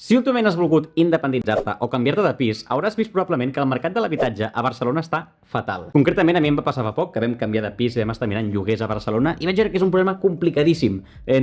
Si últimament has volgut independitzar-te o canviar-te de pis, hauràs vist probablement que el mercat de l'habitatge a Barcelona està fatal. Concretament, a mi em va passar fa poc que vam canviar de pis i vam estar mirant lloguers a Barcelona i vaig veure que és un problema complicadíssim.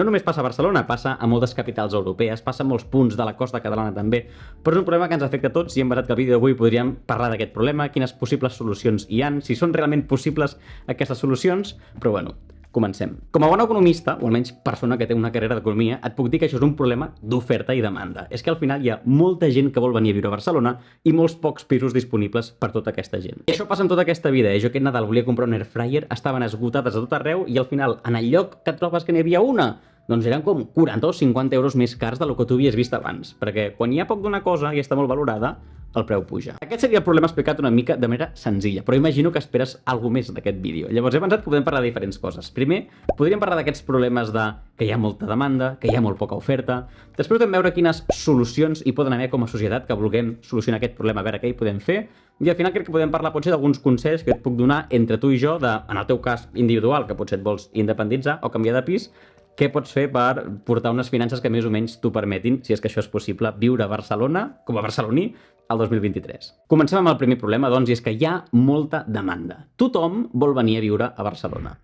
No només passa a Barcelona, passa a moltes capitals europees, passa a molts punts de la costa catalana també, però és un problema que ens afecta a tots i hem basat que al vídeo d'avui podríem parlar d'aquest problema, quines possibles solucions hi han, si són realment possibles aquestes solucions, però bueno, comencem. Com a bon economista, o almenys persona que té una carrera d'economia, et puc dir que això és un problema d'oferta i demanda. És que al final hi ha molta gent que vol venir a viure a Barcelona i molts pocs pisos disponibles per tota aquesta gent. I això passa amb tota aquesta vida. Jo aquest Nadal volia comprar un airfryer, estaven esgotades a tot arreu i al final, en el lloc que et trobes que n'hi havia una, doncs eren com 40 o 50 euros més cars del que tu havies vist abans. Perquè quan hi ha poc d'una cosa i està molt valorada, el preu puja. Aquest seria el problema explicat una mica de manera senzilla, però imagino que esperes alguna més d'aquest vídeo. Llavors he pensat que podem parlar de diferents coses. Primer, podríem parlar d'aquests problemes de que hi ha molta demanda, que hi ha molt poca oferta. Després podem veure quines solucions hi poden haver com a societat que vulguem solucionar aquest problema, a veure què hi podem fer. I al final crec que podem parlar potser d'alguns consells que et puc donar entre tu i jo, en el teu cas individual, que potser et vols independitzar o canviar de pis, què pots fer per portar unes finances que més o menys t'ho permetin, si és que això és possible, viure a Barcelona, com a barceloní, al 2023. Comencem amb el primer problema, doncs, i és que hi ha molta demanda. Tothom vol venir a viure a Barcelona.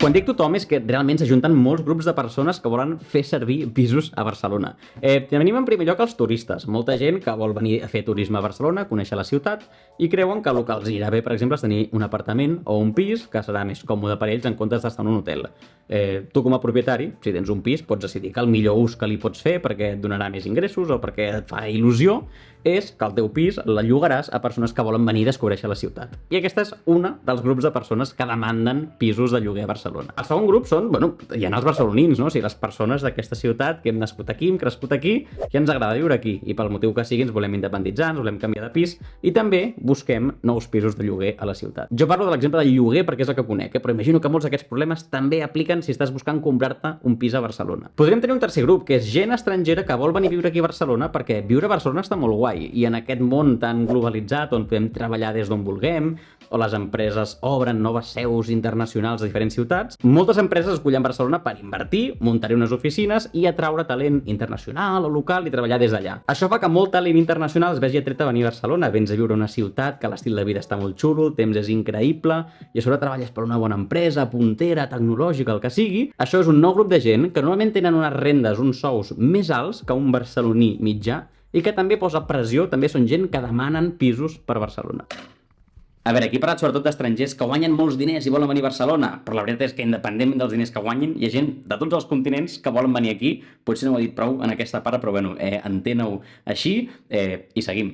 Quan dic tothom és que realment s'ajunten molts grups de persones que volen fer servir pisos a Barcelona. Tenim en primer lloc els turistes, molta gent que vol venir a fer turisme a Barcelona, conèixer la ciutat i creuen que el que els irà bé, per exemple, és tenir un apartament o un pis que serà més còmode per ells en comptes d'estar en un hotel. Tu com a propietari, si tens un pis, pots decidir que el millor ús que li pots fer perquè et donarà més ingressos o perquè et fa il·lusió és que el teu pis el llogaràs a persones que volen venir a descobrir la ciutat. I aquesta és una dels grups de persones que demanden pisos de lloguer a Barcelona. El segon grup són, hi ha els barcelonins, no? O sigui, les persones d'aquesta ciutat que hem nascut aquí, hem crescut aquí, i ens agrada viure aquí. I pel motiu que sigui ens volem independitzar, ens volem canviar de pis i també busquem nous pisos de lloguer a la ciutat. Jo parlo de l'exemple del lloguer perquè és el que conec, però imagino que molts d'aquests problemes també apliquen si estàs buscant comprar-te un pis a Barcelona. Podríem tenir un tercer grup, que és gent estrangera que vol venir a viure aquí a Barcelona perquè viure a Barcelona està molt guai. I en aquest món tan globalitzat on podem treballar des d'on vulguem, o les empreses obren noves seus internacionals a diferents ciutats, moltes empreses escollen Barcelona per invertir, muntar-hi unes oficines i atraure talent internacional o local i treballar des d'allà. Això fa que molt talent internacional es vegi atret a venir a Barcelona, vens a viure a una ciutat que l'estil de vida està molt xulo, el temps és increïble i a sobre treballes per una bona empresa, puntera, tecnològica, el que sigui. Això és un nou grup de gent que normalment tenen unes rendes, uns sous més alts que un barceloní mitjà i que també posa pressió, també són gent que demanen pisos per Barcelona. A veure, aquí he parlat sobretot d'estrangers que guanyen molts diners i volen venir a Barcelona, però la veritat és que independentment dels diners que guanyin, hi ha gent de tots els continents que volen venir aquí. Potser no ho he dit prou en aquesta part, però bueno, enteneu així i seguim.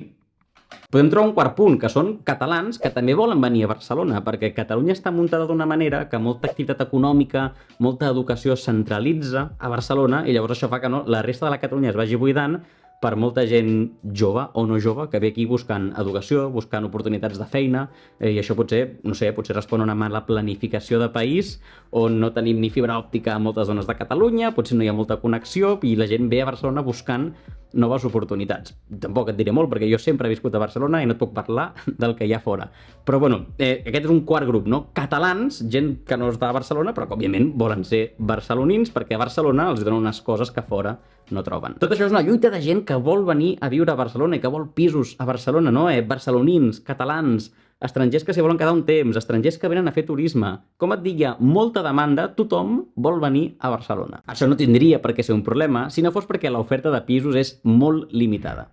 Podem trobar un quart punt, que són catalans que també volen venir a Barcelona, perquè Catalunya està muntada d'una manera que molta activitat econòmica, molta educació es centralitza a Barcelona i llavors això fa que la resta de la Catalunya es vagi buidant per molta gent jove o no jove que ve aquí buscant educació, buscant oportunitats de feina, i això potser, no sé, potser respon a una mala planificació de país on no tenim ni fibra òptica a moltes zones de Catalunya, potser no hi ha molta connexió i la gent ve a Barcelona buscant noves oportunitats. Tampoc et diré molt perquè jo sempre he viscut a Barcelona i no et puc parlar del que hi ha fora. Però bueno, aquest és un quart grup, no? Catalans, gent que no està a Barcelona però que òbviament volen ser barcelonins perquè a Barcelona els donen unes coses que fora no troben. Tot això és una lluita de gent que vol venir a viure a Barcelona i que vol pisos a Barcelona, no? Barcelonins, catalans, estrangers que s'hi volen quedar un temps, estrangers que venen a fer turisme. Com et dic, hi ha molta demanda, tothom vol venir a Barcelona. Això no tindria per què ser un problema si no fos perquè l'oferta de pisos és molt limitada.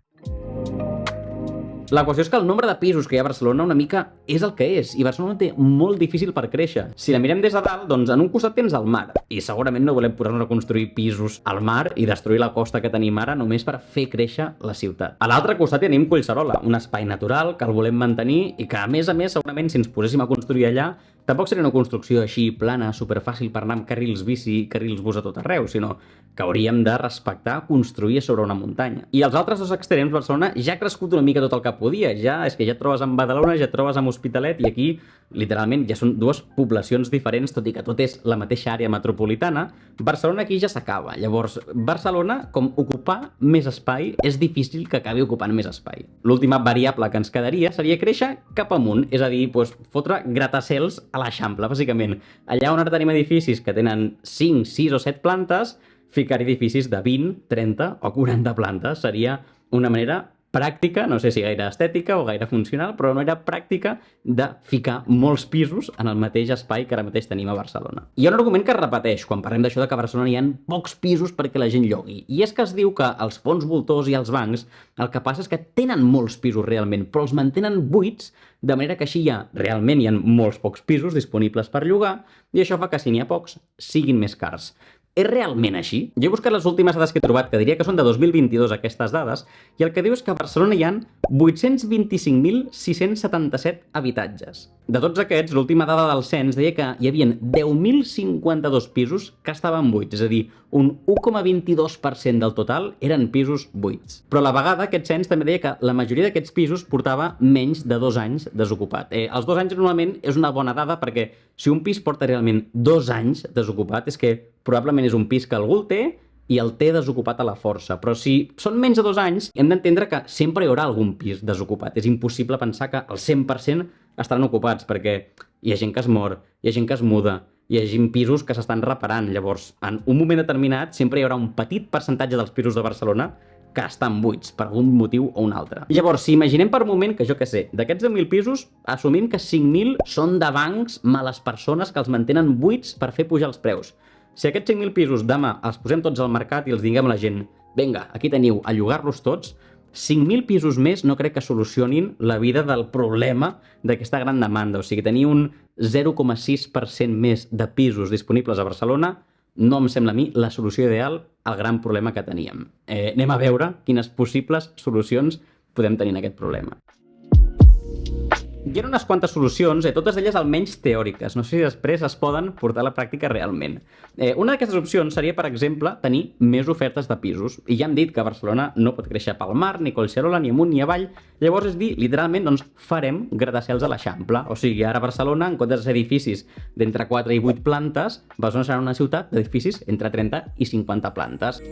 La qüestió és que el nombre de pisos que hi ha a Barcelona una mica és el que és, i Barcelona té molt difícil per créixer. Si la mirem des de dalt, doncs en un costat tens el mar, i segurament no volem posar-nos a construir pisos al mar i destruir la costa que tenim ara només per fer créixer la ciutat. A l'altre costat tenim Collserola, un espai natural que el volem mantenir i que a més segurament si ens poséssim a construir allà tampoc seria una construcció així plana, superfàcil per anar amb carrils bici i carrils bus a tot arreu, sinó que hauríem de respectar construir sobre una muntanya. I als altres dos extrems, Barcelona ja ha crescut una mica tot el que podia, ja et trobes amb Badalona, ja et trobes amb Hospitalet i aquí literalment ja són dues poblacions diferents, tot i que tot és la mateixa àrea metropolitana. Barcelona aquí ja s'acaba. Llavors, Barcelona, com ocupar més espai, és difícil que acabi ocupant més espai. L'última variable que ens quedaria seria créixer cap amunt, és a dir, fotre gratacels a l'Eixample, bàsicament. Allà on ara tenim edificis que tenen 5, 6 o 7 plantes, ficar edificis de 20, 30 o 40 plantes. Seria una manera pràctica, no sé si gaire estètica o gaire funcional, però no era pràctica de ficar molts pisos en el mateix espai que ara mateix tenim a Barcelona. Hi ha un argument que es repeteix quan parlem d'això de que a Barcelona hi ha pocs pisos perquè la gent llogui, i és que es diu que els fons voltors i els bancs el que passa és que tenen molts pisos realment, però els mantenen buits, de manera que així realment hi ha molts pocs pisos disponibles per llogar, i això fa que si n'hi ha pocs, siguin més cars. És realment així? Jo he buscat les últimes dades que he trobat, que diria que són de 2022 aquestes dades, i el que diu és que a Barcelona hi ha 825.677 habitatges. De tots aquests, l'última dada del cens deia que hi havia 10.052 pisos que estaven buits, és a dir, un 1,22% del total eren pisos buits. Però a la vegada aquest cens també deia que la majoria d'aquests pisos portava menys de 2 anys desocupat. Els 2 anys normalment és una bona dada perquè si un pis porta realment 2 anys desocupat és que probablement és un pis que algú el té i el té desocupat a la força. Però si són menys de 2 anys, hem d'entendre que sempre hi haurà algun pis desocupat. És impossible pensar que el 100% estaran ocupats, perquè hi ha gent que es mor, hi ha gent que es muda, hi ha gent pisos que s'estan reparant. Llavors, en un moment determinat, sempre hi haurà un petit percentatge dels pisos de Barcelona que estan buits per algun motiu o un altre. Llavors, si imaginem per un moment que, jo què sé, d'aquests 10.000 pisos, assumim que 5.000 són de bancs, males persones que els mantenen buits per fer pujar els preus. Si aquests 5.000 pisos demà els posem tots al mercat i els diguem a la gent vinga, aquí teniu, a llogar-los tots, 5.000 pisos més no crec que solucionin la vida del problema d'aquesta gran demanda. O sigui, tenir un 0,6% més de pisos disponibles a Barcelona no em sembla a mi la solució ideal al gran problema que teníem. Anem a veure quines possibles solucions podem tenir en aquest problema. Hi ha unes quantes solucions, totes elles almenys teòriques. No sé si després es poden portar a la pràctica realment. Una d'aquestes opcions seria, per exemple, tenir més ofertes de pisos. I ja hem dit que Barcelona no pot créixer pel mar, ni Collserola, ni amunt ni avall. Llavors és dir, literalment, doncs farem gratacels a l'Eixample. O sigui, ara a Barcelona, en comptes de ser edificis d'entre 4 i 8 plantes, Barcelona serà una ciutat d'edificis entre 30 i 50 plantes.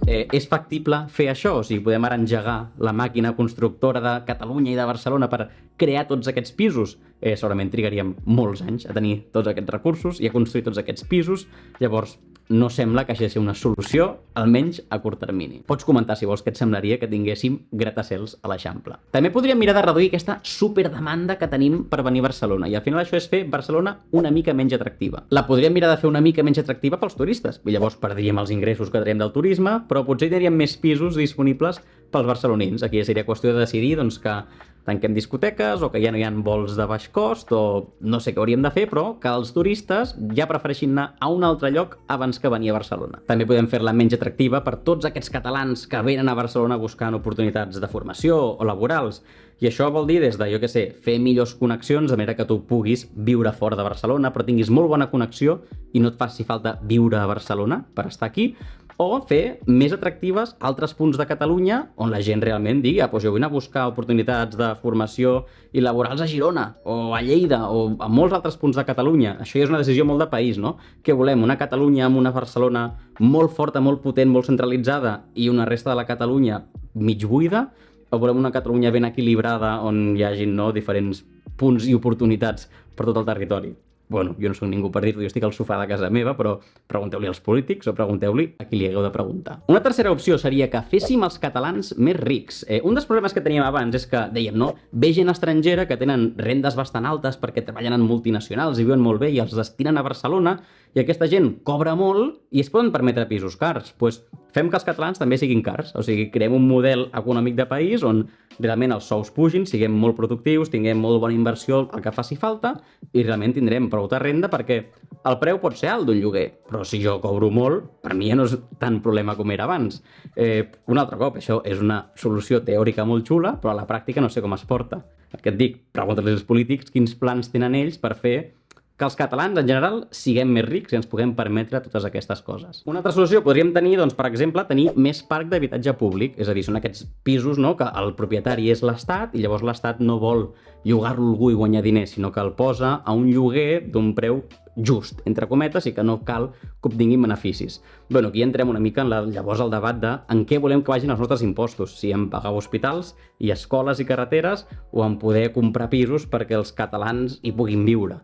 És factible fer això? O sigui, podem ara engegar la màquina constructora de Catalunya i de Barcelona per crear tots aquests pisos? Segurament trigaríem molts anys a tenir tots aquests recursos i a construir tots aquests pisos. Llavors, no sembla que hagi de ser una solució, almenys a curt termini. Pots comentar, si vols, què et semblaria que tinguéssim gratacels a l'Eixample. També podríem mirar de reduir aquesta superdemanda que tenim per venir a Barcelona, i al final això és fer Barcelona una mica menys atractiva. La podríem mirar de fer una mica menys atractiva pels turistes, i llavors perdríem els ingressos que traiem del turisme, però potser tindríem més pisos disponibles pels barcelonins. Aquí ja seria qüestió de decidir doncs, que tanquem discoteques o que ja no hi ha vols de baix cost o no sé què hauríem de fer, però que els turistes ja prefereixin anar a un altre lloc abans que venir a Barcelona. També podem fer-la menys atractiva per tots aquests catalans que venen a Barcelona buscant oportunitats de formació o laborals. I això vol dir des de, jo què sé, fer millors connexions de manera que tu puguis viure fora de Barcelona, però tinguis molt bona connexió i no et faci falta viure a Barcelona per estar aquí, o fer més atractives altres punts de Catalunya on la gent realment digui jo vull anar a buscar oportunitats de formació i laborals a Girona, o a Lleida, o a molts altres punts de Catalunya. Això ja és una decisió molt de país, no? Què volem? Una Catalunya amb una Barcelona molt forta, molt potent, molt centralitzada i una resta de la Catalunya mig buida? O volem una Catalunya ben equilibrada on hi hagin diferents punts i oportunitats per tot el territori? Bueno, jo no soc ningú per dir-ho, jo estic al sofà de casa meva, però pregunteu-li als polítics o pregunteu-li a qui li hagueu de preguntar. Una tercera opció seria que féssim els catalans més rics. Un dels problemes que teníem abans és que, dèiem, no? Ve gent estrangera que tenen rendes bastant altes perquè treballen en multinacionals i viuen molt bé i els destinen a Barcelona, i aquesta gent cobra molt i es poden permetre pisos cars. Doncs fem que els catalans també siguin cars, o sigui, creem un model econòmic de país on realment els sous pugin, siguem molt productius, tinguem molt bona inversió, el que faci falta, i realment tindrem prou de renda perquè el preu pot ser alt d'un lloguer, però si jo cobro molt, per mi ja no és tan problema com era abans. Un altre cop, això és una solució teòrica molt xula, però a la pràctica no sé com es porta. El que et dic, pregunta-li als polítics quins plans tenen ells per fer que els catalans, en general, siguem més rics i ens puguem permetre totes aquestes coses. Una altra solució podríem tenir, doncs, per exemple, tenir més parc d'habitatge públic, és a dir, són aquests pisos, no?, que el propietari és l'Estat i llavors l'Estat no vol llogar-lo a algú i guanyar diners, sinó que el posa a un lloguer d'un preu just, entre cometes, i que no cal que obtinguin beneficis. Bueno, aquí entrem una mica en llavors el debat de en què volem que vagin els nostres impostos, si en pagar hospitals i escoles i carreteres o en poder comprar pisos perquè els catalans hi puguin viure.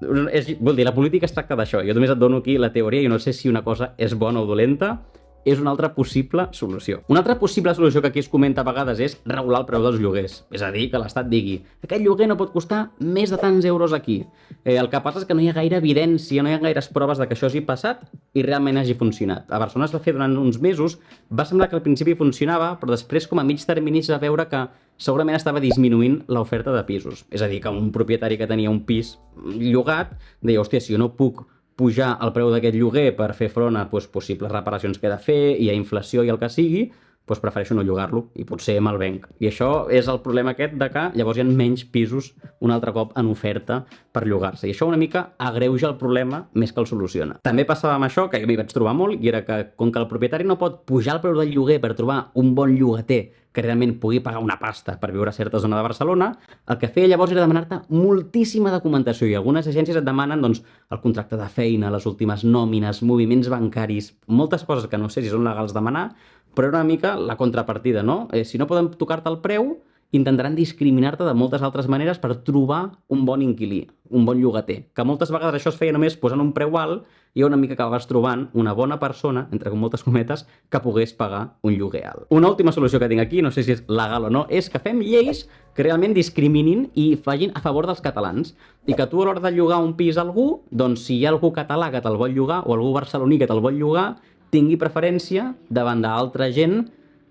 Vol dir, la política es tracta d'això. Jo només et dono aquí la teoria i no sé si una cosa és bona o dolenta, és una altra possible solució. Una altra possible solució que aquí es comenta a vegades és regular el preu dels lloguers. És a dir, que l'Estat digui aquest lloguer no pot costar més de tants euros aquí. El que passa és que no hi ha gaire evidència, no hi ha gaires proves de que això hagi passat i realment hagi funcionat. A Barcelona es va fer durant uns mesos, va semblar que al principi funcionava, però després com a mig termini es va veure que segurament estava disminuint l'oferta de pisos. És a dir, que un propietari que tenia un pis llogat deia, hòstia, si jo no puc pujar el preu d'aquest lloguer per fer front a possibles reparacions que he de fer i a inflació i el que sigui, doncs prefereixo no llogar-lo i potser me'l venc. I això és el problema aquest de que llavors hi ha menys pisos un altre cop en oferta per llogar-se. I això una mica agreuja el problema més que el soluciona. També passava amb això, que jo m'hi vaig trobar molt, i era que com que el propietari no pot pujar el preu del lloguer per trobar un bon llogater que realment pugui pagar una pasta per viure a certa zona de Barcelona, el que feia llavors era demanar-te moltíssima documentació i algunes agències et demanen doncs, el contracte de feina, les últimes nòmines, moviments bancaris, moltes coses que no sé si són legals demanar, però era una mica la contrapartida, no? Si no poden tocar-te el preu, intentaran discriminar-te de moltes altres maneres per trobar un bon inquilí, un bon llogater. Que moltes vegades això es feia només posant un preu alt i una mica acabaves trobant una bona persona, entre moltes cometes, que pogués pagar un lloguer alt. Una última solució que tinc aquí, no sé si és legal o no, és que fem lleis que realment discriminin i facin a favor dels catalans. I que tu a l'hora de llogar un pis a algú, doncs si hi ha algú català que te'l vol llogar o algú barceloní que te'l vol llogar, tingui preferència davant d'altra gent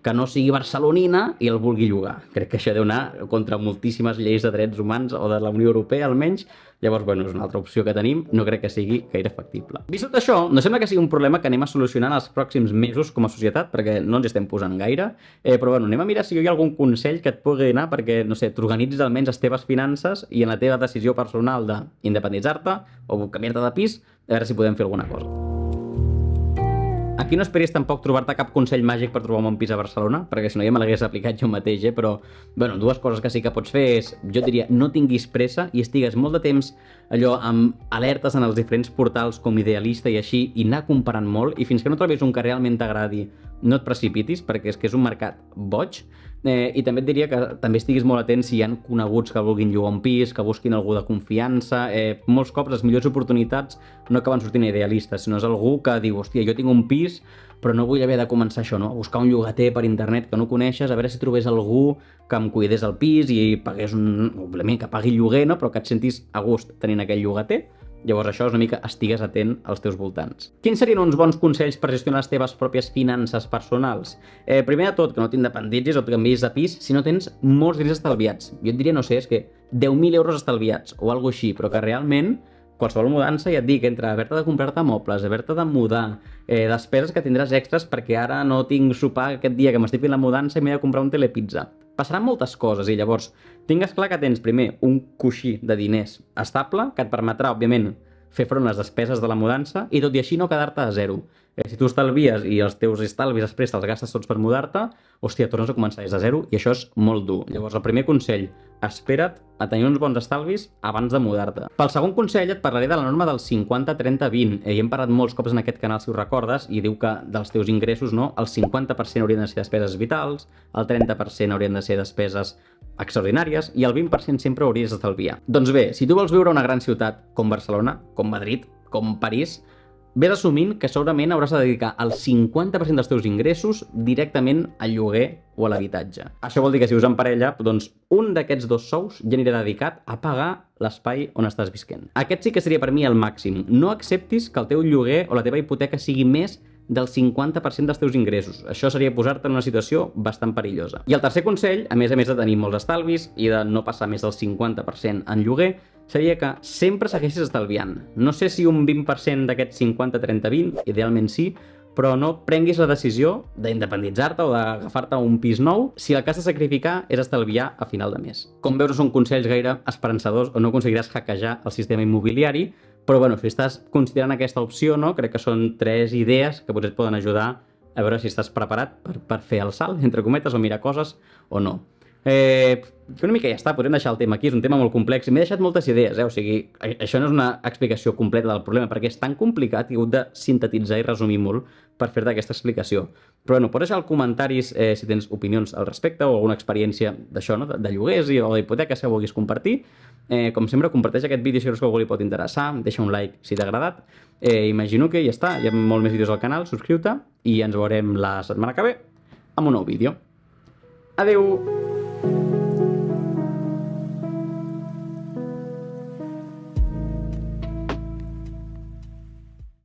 que no sigui barcelonina i el vulgui llogar. Crec que això deu anar contra moltíssimes lleis de drets humans o de la Unió Europea almenys. Llavors, bueno, és una altra opció que tenim, no crec que sigui gaire factible. Vist tot això, no sembla que sigui un problema que anem a solucionar en els pròxims mesos com a societat, perquè no ens estem posant gaire, però bueno, anem a mirar si hi ha algun consell que et pugui donar perquè, no sé, t'organitzis almenys les teves finances i en la teva decisió personal d'independitzar-te o canviar-te de pis, a veure si podem fer alguna cosa. Aquí no esperis tampoc trobar-te cap consell màgic per trobar un bon pis a Barcelona, perquè si no ja me l'hagués aplicat jo mateix, però bueno, dues coses que sí que pots fer és, jo et diria, no tinguis pressa i estigues molt de temps allò amb alertes en els diferents portals com Idealista i així, i anar comparant molt, i fins que no trobis un que realment t'agradi, no et precipitis, perquè és que és un mercat boig. I també et diria que també estiguis molt atent si hi ha coneguts que vulguin llogar un pis, que busquin algú de confiança. Molts cops les millors oportunitats no acaben sortint Idealistes, sinó és algú que diu, hòstia, jo tinc un pis, però no vull haver de començar això, no? A buscar un llogater per internet que no coneixes, a veure si trobés algú que em cuidés el pis i pagués òbviament que pagui lloguer, no? Però que et sentis a gust tenint aquell llogater. Llavors això és una mica estigues atent als teus voltants. Quins serien uns bons consells per gestionar les teves pròpies finances personals? Primer de tot, que no t'independitzis o et canviïs de pis si no tens molts diners estalviats. Jo et diria, no sé, és que 10.000 euros estalviats o alguna cosa així, però que realment qualsevol mudança, ja et dic, entre haver-te de comprar-te mobles, haver-te de mudar, despeses que tindràs extras perquè ara no tinc sopar aquest dia que m'estic fent la mudança i m'he de comprar un telepizza. Passaran moltes coses i llavors tingues clar que tens primer un coixí de diners estable que et permetrà, òbviament, fer front a les despeses de la mudança i tot i així no quedar-te a zero. Si tu estalvies i els teus estalvis després te'ls gastes tots per mudar-te, hòstia, tornes a començar des de zero i això és molt dur. Llavors, el primer consell, espera't a tenir uns bons estalvis abans de mudar-te. Pel segon consell et parlaré de la norma del 50-30-20. Hi hem parlat molts cops en aquest canal, si ho recordes, i diu que dels teus ingressos, no, el 50% haurien de ser despeses vitals, el 30% haurien de ser despeses extraordinàries i el 20% sempre hauries d'estalviar. Doncs bé, si tu vols viure a una gran ciutat com Barcelona, com Madrid, com París, ves assumint que segurament hauràs de dedicar el 50% dels teus ingressos directament al lloguer o a l'habitatge. Això vol dir que si us en parella, doncs un d'aquests dos sous ja anirà dedicat a pagar l'espai on estàs visquent. Aquest sí que seria per mi el màxim. No acceptis que el teu lloguer o la teva hipoteca sigui més del 50% dels teus ingressos. Això seria posar-te en una situació bastant perillosa. I el tercer consell, a més de tenir molts estalvis i de no passar més del 50% en lloguer, seria que sempre segueixis estalviant. No sé si un 20% d'aquest 50-30-20, idealment sí, però no prenguis la decisió d'independitzar-te o d'agafar-te un pis nou si el que has de sacrificar és estalviar a final de mes. Com veus, no són consells gaire esperançadors o no aconseguiràs hackejar el sistema immobiliari, però bueno, si estàs considerant aquesta opció, no, crec que són 3 idees que potser et poden ajudar a veure si estàs preparat per fer el salt, entre cometes, o mirar coses o no. Una mica ja està, podem deixar el tema aquí, és un tema molt complex i m'he deixat moltes idees, o sigui, això no és una explicació completa del problema perquè és tan complicat que he hagut de sintetitzar i resumir molt per fer-te aquesta explicació. Però bueno, pots deixar als comentaris si tens opinions al respecte o alguna experiència d'això, no? De lloguers o d'hipoteques que vulguis compartir. Com sempre, comparteix aquest vídeo si creus que algú li pot interessar, deixa un like si t'ha agradat. Imagino que ja està, hi ha molts més vídeos al canal, subscriu-te i ens veurem la setmana que ve amb un nou vídeo. Adeu!